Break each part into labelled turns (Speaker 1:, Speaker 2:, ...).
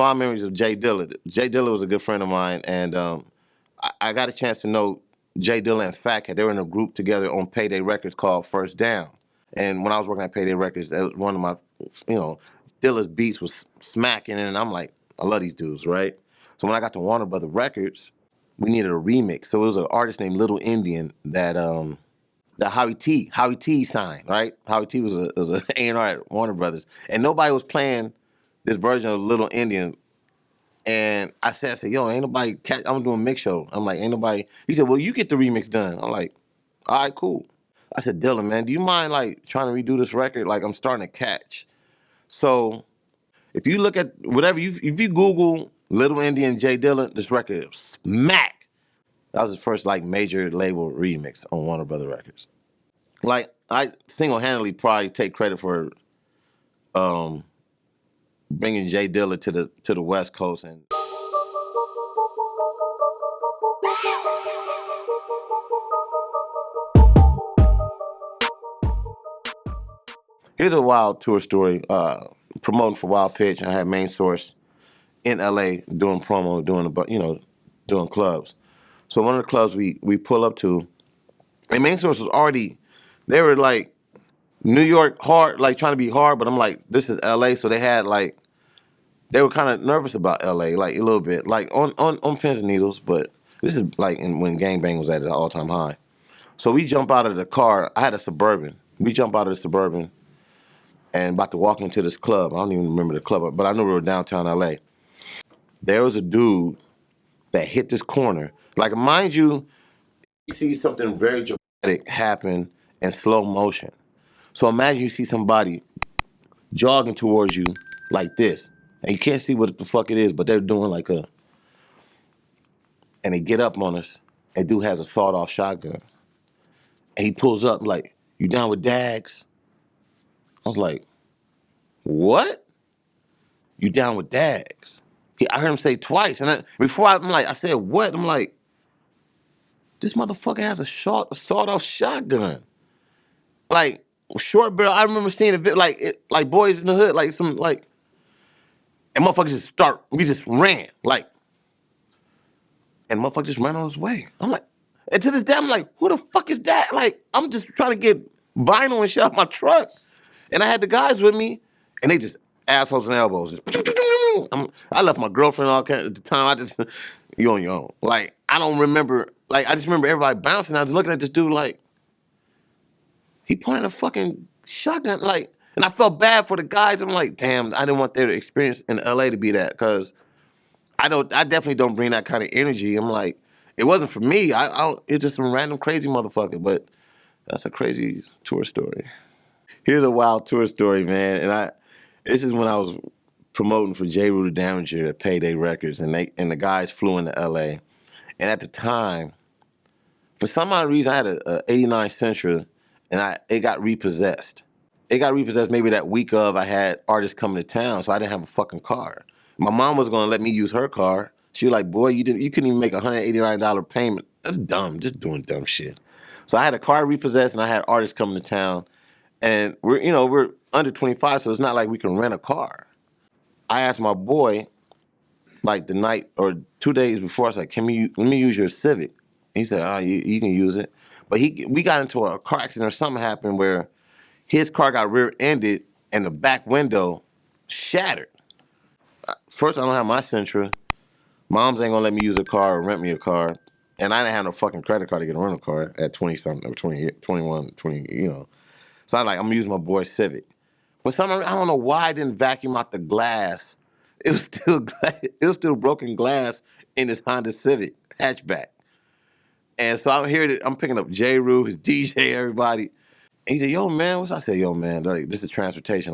Speaker 1: fond memories of J Dilla. J Dilla was a good friend of mine, and I got a chance to know J Dilla and Fat Cat. They were in a group together on Payday Records called First Down. And when I was working at Payday Records, that was one of my, Dilla's beats was smacking, and I'm like, I love these dudes, right? So when I got to Warner Brother Records, we needed a remix. So it was an artist named Little Indian that Howie T signed, right? Howie T was an A&R at Warner Brothers, and nobody was playing this version of Little Indian. And I said, yo, ain't nobody I'm doing a mix show. I'm like, ain't nobody. He said, well, you get the remix done. I'm like, all right, cool. I said, Dylan, man, do you mind like trying to redo this record? Like I'm starting to catch. So if you look at whatever, if you Google Little Indian J Dilla, this record smack. That was his first like major label remix on Warner Brother Records. Like I single-handedly probably take credit for bringing J Dilla to the West Coast. And here's a wild tour story. Promoting for Wild Pitch, I had Main Source in LA doing promo, doing clubs. So one of the clubs we pull up to, and Main Source was already, they were like New York hard, like trying to be hard, but I'm like, this is LA, so they were kind of nervous about LA, like a little bit, like on pins and needles, but this is like when Gangbang was at its all-time high. So we jump out of the car, I had a Suburban, we jump out of the Suburban, and about to walk into this club. I don't even remember the club, but I know we were downtown LA. There was a dude that hit this corner. Like, mind you see something very dramatic happen in slow motion. So imagine you see somebody jogging towards you like this, and you can't see what the fuck it is, but they're doing and they get up on us, and dude has a sawed-off shotgun. And he pulls up like, you down with Dags? I was like, what? You down with Dags? I heard him say twice, and I said, what? I'm like, this motherfucker has a sawed-off shotgun. Like, short barrel, I remember seeing a video, like Boys in the Hood, and motherfuckers we just ran, and motherfucker just ran on his way. I'm like, and to this day, I'm like, who the fuck is that? Like, I'm just trying to get vinyl and shit out my truck. And I had the guys with me, and they just assholes and elbows. I left my girlfriend all kinds at the time. You on your own. Like, I don't remember, I just remember everybody bouncing. I was looking at this dude like, he pointed a fucking shotgun, and I felt bad for the guys. I'm like, damn, I didn't want their experience in LA to be that, because I definitely don't bring that kind of energy. I'm like, it wasn't for me. It's just some random crazy motherfucker, but that's a crazy tour story. Here's a wild tour story, man. And this is when I was promoting for Jeru the Damaja at Payday Records, and the guys flew into LA. And at the time, for some odd reason, I had a 89 Sentra, and it got repossessed. It got repossessed maybe that week of I had artists coming to town, so I didn't have a fucking car. My mom was gonna let me use her car. She was like, boy, you couldn't even make a $189 payment. That's dumb, just doing dumb shit. So I had a car repossessed, and I had artists coming to town. And we're under 25, so it's not like we can rent a car. I asked my boy, like the night or 2 days before, I was like, let me use your Civic? He said, oh, you can use it. But we got into a car accident or something happened where his car got rear-ended and the back window shattered. First, I don't have my Sentra. Moms ain't gonna let me use a car or rent me a car. And I didn't have no fucking credit card to get a rental car at 20-something, or 20, 21, 20, So I'm gonna use my boy's Civic. For some reason, I don't know why I didn't vacuum out the glass. It was still broken glass in this Honda Civic hatchback. And so I'm picking up Jeru, his DJ, everybody. And he said, yo, man, I said, yo, man, this is transportation.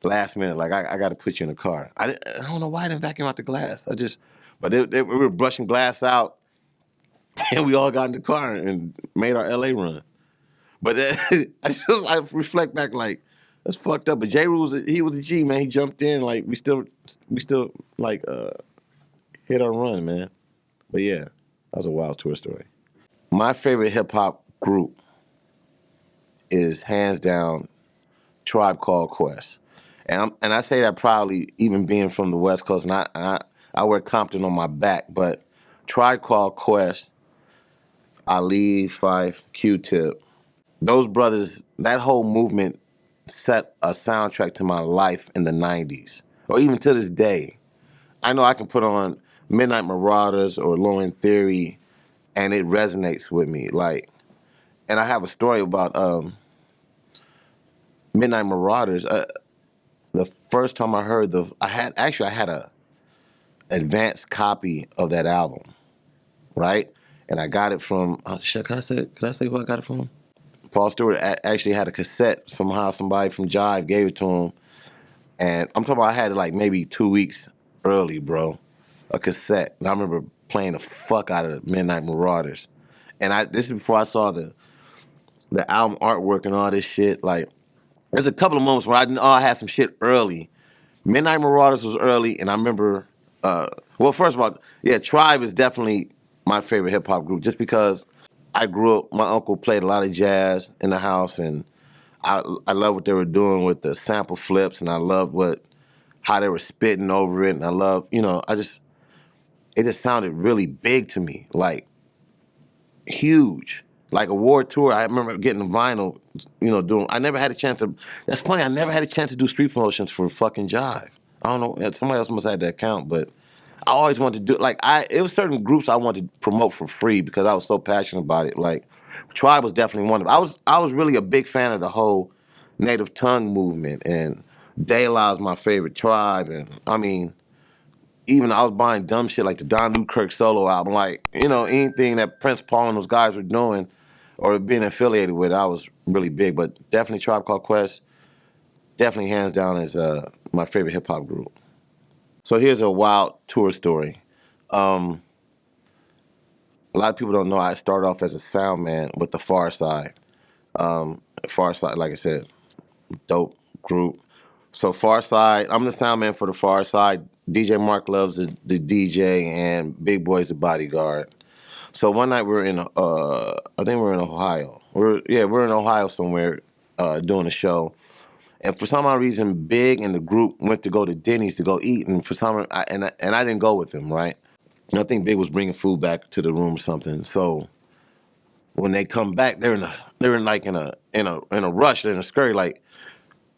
Speaker 1: Last minute, I got to put you in the car. I don't know why I didn't vacuum out the glass. But we were brushing glass out, and we all got in the car and made our LA run. But I reflect back that's fucked up. But he was a G, man. He jumped in, we still hit our run, man. But yeah, that was a wild tour story. My favorite hip hop group is hands down Tribe Called Quest. And I say that proudly, even being from the West Coast, and I wear Compton on my back, but Tribe Called Quest, Ali, Fife, Q-Tip, those brothers, that whole movement set a soundtrack to my life in the 90s, or even to this day. I know I can put on Midnight Marauders or Low End Theory, and it resonates with me. Like, and I have a story about Midnight Marauders. The first time I heard I had a advanced copy of that album, right? And I got it from, oh shit, can I say who I got it from? Paul Stewart actually had a cassette from how somebody from Jive gave it to him. And I'm talking about I had it like maybe 2 weeks early, bro. A cassette. And I remember playing the fuck out of Midnight Marauders. And this is before I saw the album artwork and all this shit. Like, there's a couple of moments where I know I had some shit early. Midnight Marauders was early, and I remember, well, first of all, yeah, Tribe is definitely my favorite hip-hop group just because I grew up, my uncle played a lot of jazz in the house, and I love what they were doing with the sample flips, and I loved how they were spitting over it, and I love, it just sounded really big to me, like huge. Like a world tour, I remember getting the vinyl, I never had a chance to, that's funny, I never had a chance to do street promotions for fucking Jive. I don't know, somebody else must have had that account, but I always wanted to do, it was certain groups I wanted to promote for free because I was so passionate about it. Like, Tribe was definitely one of them. I was really a big fan of the whole native tongue movement, and De La is my favorite tribe, and I mean, even I was buying dumb shit like the Don Newkirk solo album, like, anything that Prince Paul and those guys were doing or being affiliated with, I was really big. But definitely Tribe Called Quest, definitely hands down is my favorite hip hop group. So here's a wild tour story. A lot of people don't know I started off as a sound man with the Pharcyde. Pharcyde, like I said, dope group. So Pharcyde, I'm the sound man for the Pharcyde. DJ Mark Love's the DJ, and Big Boy's the bodyguard. So one night we were in, I think we were in Ohio. We're in Ohio somewhere doing a show. And for some odd reason, Big and the group went to go to Denny's to go eat, and for some I didn't go with them, right? And I think Big was bringing food back to the room or something. So when they come back, they're in a rush, they're in a scurry. Like,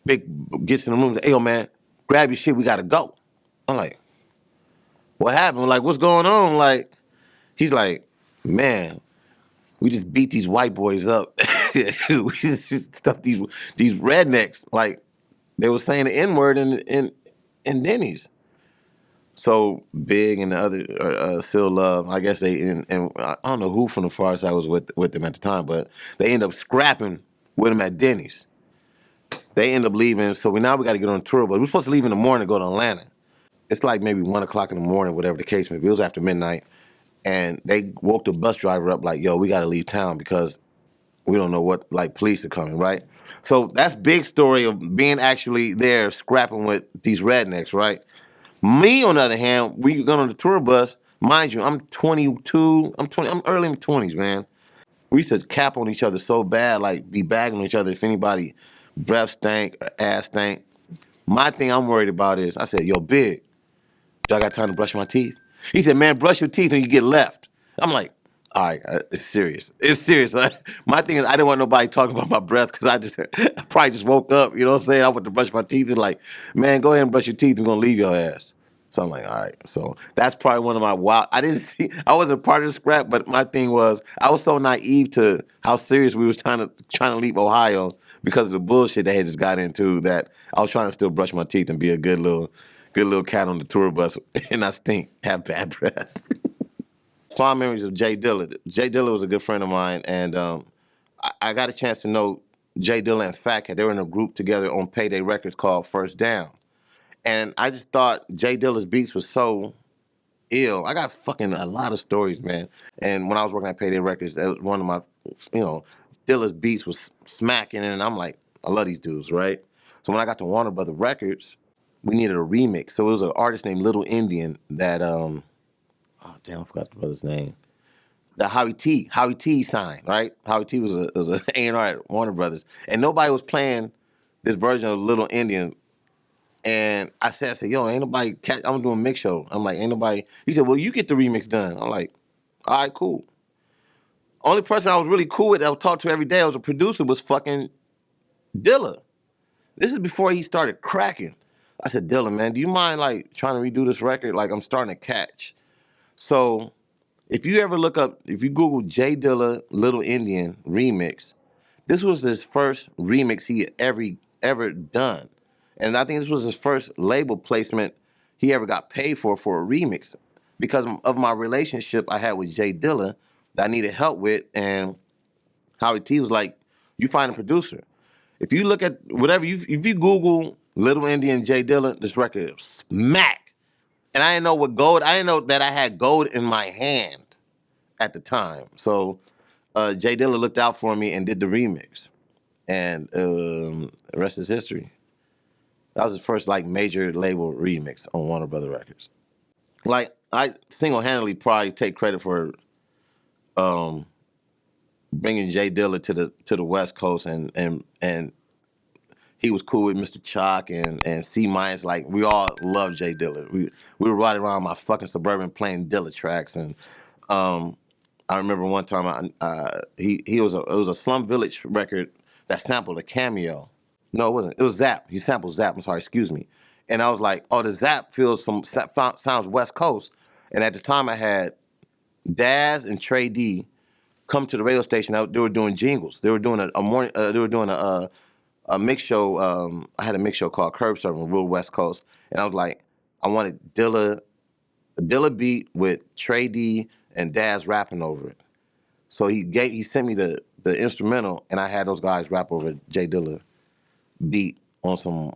Speaker 1: Big gets in the room, hey yo man, grab your shit, we gotta go. I'm like, what happened? Like, what's going on? Like, he's like, man, we just beat these white boys up. We just stuffed these rednecks. Like, they were saying the N-word in Denny's. So Big and the other Still Love, I guess and I don't know who from the Pharcyde was with them at the time, but they end up scrapping with them at Denny's. They end up leaving, so we got to get on tour, but we're supposed to leave in the morning to go to Atlanta. It's like maybe 1 o'clock in the morning, whatever the case may be. It was after midnight. And they woke the bus driver up like, yo, we got to leave town because we don't know what, like, police are coming, right? So that's Big story of being actually there scrapping with these rednecks, right? Me, on the other hand, we got on the tour bus. Mind you, I'm 22. I'm early in my 20s, man. We used to cap on each other so bad, like be bagging on each other if anybody breath stank or ass stank. My thing I'm worried about is, I said, yo, Big, do I got time to brush my teeth? He said, man, brush your teeth when you get left. I'm like, all right, it's serious. It's serious. My thing is, I didn't want nobody talking about my breath because I probably just woke up, you know what I'm saying? I went to brush my teeth and like, man, go ahead and brush your teeth. We're going to leave your ass. So I'm like, all right. So that's probably one of my I wasn't part of the scrap, but my thing was, I was so naive to how serious we was trying to leave Ohio because of the bullshit they had just got into that I was trying to still brush my teeth and be a good little cat on the tour bus and not stink, have bad breath. Fond memories of J Dilla. J Dilla was a good friend of mine, and I got a chance to know J Dilla and Fat Cat. They were in a group together on Payday Records called First Down. And I just thought J Dilla's beats was so ill. I got fucking a lot of stories, man. And when I was working at Payday Records, that was one of my, Dilla's beats was smacking, and I'm like, I love these dudes, right? So when I got to Warner Brothers Records, we needed a remix. So it was an artist named Little Indian that, oh damn, I forgot the brother's name. That Howie T signed, right? Howie T was an A&R at Warner Brothers. And nobody was playing this version of Little Indian And I said, yo, ain't nobody catch. I'm doing a mix show. I'm like, ain't nobody. He said, well, you get the remix done. I'm like, all right, cool. Only person I was really cool with that I would talk to every day, I was a producer, was fucking Dilla. This is before he started cracking. I said, Dilla, man, do you mind like trying to redo this record? Like I'm starting to catch. So if you ever look up, if you Google J Dilla Little Indian remix, this was his first remix he had ever done. And I think this was his first label placement he ever got paid for a remix because of my relationship I had with J Dilla that I needed help with. And Howie T was like, you find a producer. If you look at whatever, if you Google Little Indian J Dilla, this record is smack. And I didn't know what gold, I didn't know that I had gold in my hand at the time. So J Dilla looked out for me and did the remix. And the rest is history. That was his first like major label remix on Warner Brother Records. Like I single-handedly probably take credit for bringing J Dilla to the West Coast, and he was cool with Mr. Chalk and C Minus. Like we all loved J Dilla. We were riding around my fucking Suburban playing Dilla tracks, and I remember one time it was a Slum Village record that sampled a Cameo. No, it wasn't. It was Zap. He sampled Zap. I'm sorry, excuse me. And I was like, oh, the Zap sounds West Coast. And at the time, I had Daz and Trey D come to the radio station. They were doing jingles. They were doing a mix show. I had a mix show called Curb Serving, real West Coast. And I was like, I wanted a Dilla beat with Trey D and Daz rapping over it. So he sent me the instrumental, and I had those guys rap over J Dilla beat on some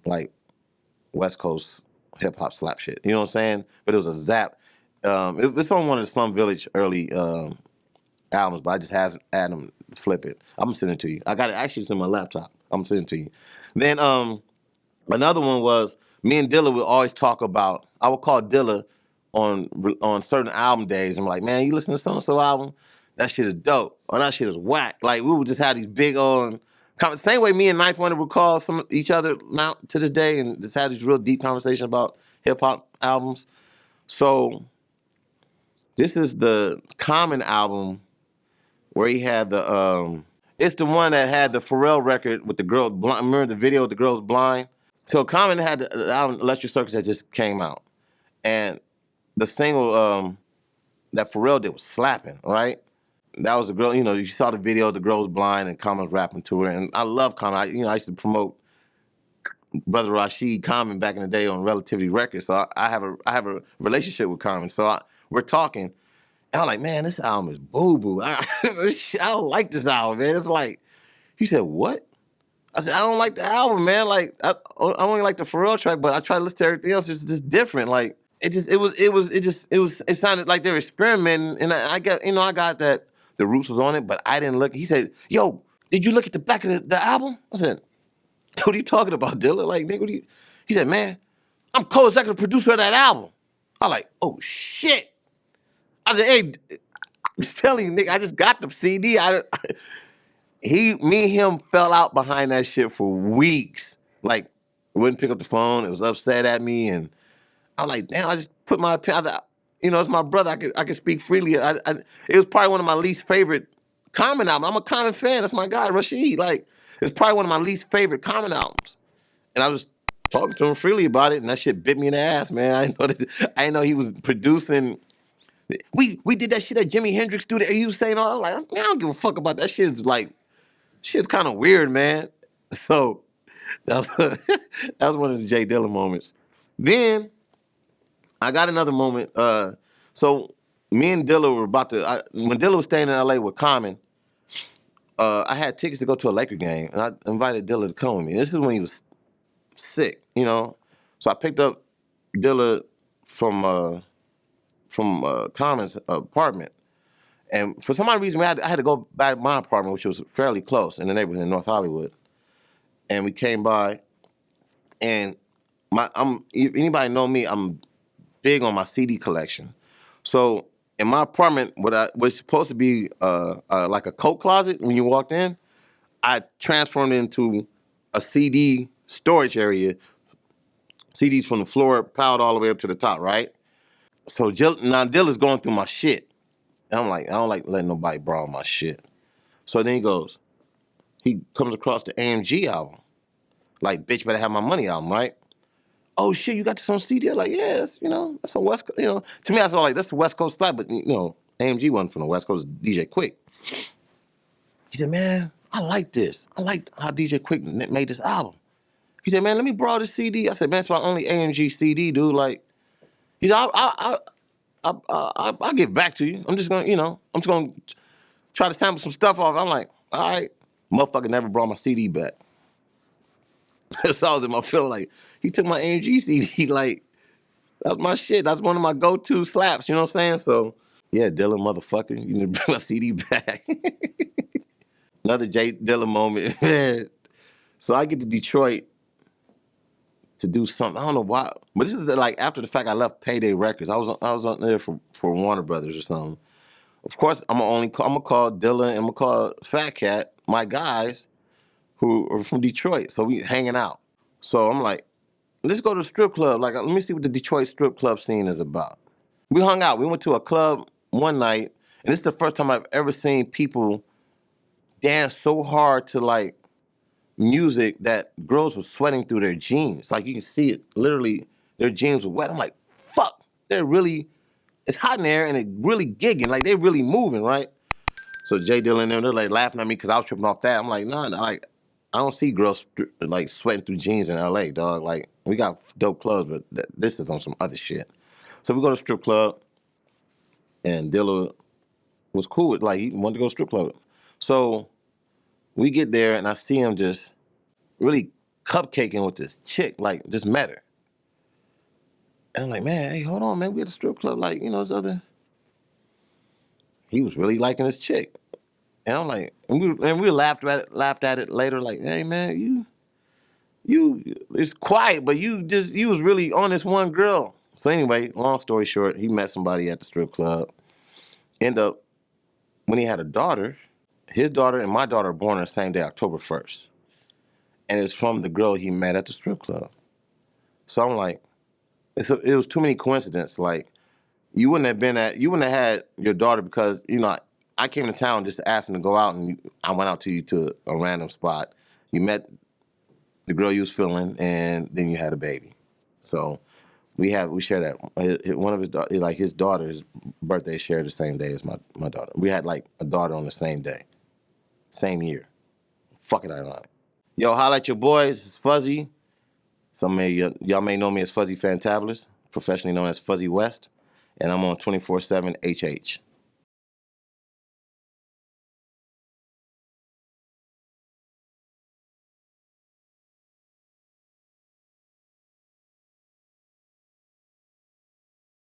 Speaker 1: like West Coast hip hop slap shit. You know what I'm saying? But it was a Zap. It's on one of the Slum Village early albums, but I just had them flip it. I'm gonna send it to you. I got it actually, it's in my laptop. I'm gonna send it to you. Then another one was me and Dilla would always talk about. I would call Dilla on certain album days. I'm like, man, you listen to so-and-so album? That shit is dope. Or that shit is whack. Like we would just have these big on. Same way me and Ninth Wonder would call each other now to this day and just have these real deep conversations about hip hop albums. So this is the Common album where he had it's the one that had the Pharrell record with the girl blind. Remember the video with the girl's blind? So Common had the album Electric Circus that just came out. And the single that Pharrell did was slapping, right? That was the girl, you saw the video, the girl was blind and Common's rapping to her. And I love Common. I used to promote Brother Rashid Common back in the day on Relativity Records. So I have a relationship with Common. So we're talking. And I'm like, man, this album is boo-boo. I don't like this album, man. It's like, he said, what? I said, I don't like the album, man. Like, I only like the Pharrell track, but I try to listen to everything else. It's just different. Like, it sounded like they were experimenting. And I got that the Roots was on it, but I didn't look. He said, yo, did you look at the back of the album? I said, what are you talking about, Dilla? Like, nigga, He said, man, I'm co-executive producer of that album. I'm like, oh, shit. I said, hey, I'm just telling you, nigga, I just got the CD. Me and him fell out behind that shit for weeks. Like, wouldn't pick up the phone. It was upset at me. And I'm like, damn, I just put my opinion. It's my brother. I could speak freely. It was probably one of my least favorite Common albums. I'm a Common fan. That's my guy, Rashid. Like, it's probably one of my least favorite Common albums. And I was talking to him freely about it, and that shit bit me in the ass, man. I didn't know he was producing. We did that shit at Jimi Hendrix studio. He was saying all. I'm like, man, I don't give a fuck about that shit. Shit's kind of weird, man. So that was one of the J Dilla moments. Then I got another moment. So me and Dilla were when Dilla was staying in LA with Common, I had tickets to go to a Laker game, and I invited Dilla to come with me. This is when he was sick, So I picked up Dilla from Common's apartment. And for some odd reason, I had to go back to my apartment, which was fairly close in the neighborhood in North Hollywood. And we came by, and anybody know me, I'm big on my CD collection. So in my apartment, what was supposed to be like a coat closet when you walked in, I transformed it into a CD storage area CDs from the floor piled all the way up to the top, right? So now Dilla's going through my shit. And I'm like, I don't like letting nobody borrow my shit. So then he comes across the AMG album. Like, bitch better have my money album, right? Oh shit, you got this on CD? I'm like, yeah, that's on West Coast. To me, I was like, that's the West Coast style, but AMG wasn't from the West Coast, DJ Quick. He said, man, I like this. I like how DJ Quick made this album. He said, man, let me borrow this CD. I said, man, it's my only AMG CD, dude. Like, he said, I'll get back to you. I'm just gonna, try to sample some stuff off. I'm like, all right. Motherfucker never brought my CD back. So I was in my feeling like, he took my AMG CD, like, that's my shit. That's one of my go-to slaps, you know what I'm saying? So, yeah, Dilla, motherfucker, you need to bring my CD back. Another J Dilla moment, man. So I get to Detroit to do something. I don't know why, but this is like after the fact I left Payday Records. I was on there for Warner Brothers or something. Of course, I'm gonna call Dilla and I'm gonna call Fat Cat, my guys, who are from Detroit. So we hanging out. So I'm like, let's go to the strip club. Like, let me see what the Detroit strip club scene is about. We hung out. We went to a club one night, and this is the first time I've ever seen people dance so hard to like music that girls were sweating through their jeans. Like, you can see it, literally, their jeans were wet. I'm like, fuck, it's hot in there and it really gigging, like they really moving, right? So J Dilla and them, they're like laughing at me because I was tripping off that. I'm like, nah, like, I don't see girls like sweating through jeans in LA, dog. Like, we got dope clubs, but this is on some other shit. So we go to the strip club, and Dilla was cool with, like, he wanted to go to strip club. So we get there, and I see him just really cupcaking with this chick, like, just met her. And I'm like, man, hey, hold on, man, we at the strip club, like, this other. He was really liking this chick. And I'm like, and we laughed at it later, like, hey, man, it's quiet, but you was really on this one girl. So anyway, long story short, he met somebody at the strip club. End up, when he had a daughter, his daughter and my daughter were born on the same day, October 1st. And it's from the girl he met at the strip club. So I'm like, it was too many coincidences. Like, you wouldn't have had your daughter because, I came to town just asking to go out, and I went out to a random spot. You met the girl you was feeling, and then you had a baby. So we share that. One of his daughter's birthday shared the same day as my daughter. We had like a daughter on the same day, same year. Fucking ironic. Yo, holla at your boys. It's Fuzzy. Y'all may know me as Fuzzy Fantabulous, professionally known as Fuzzy West, and I'm on 24/7 HH.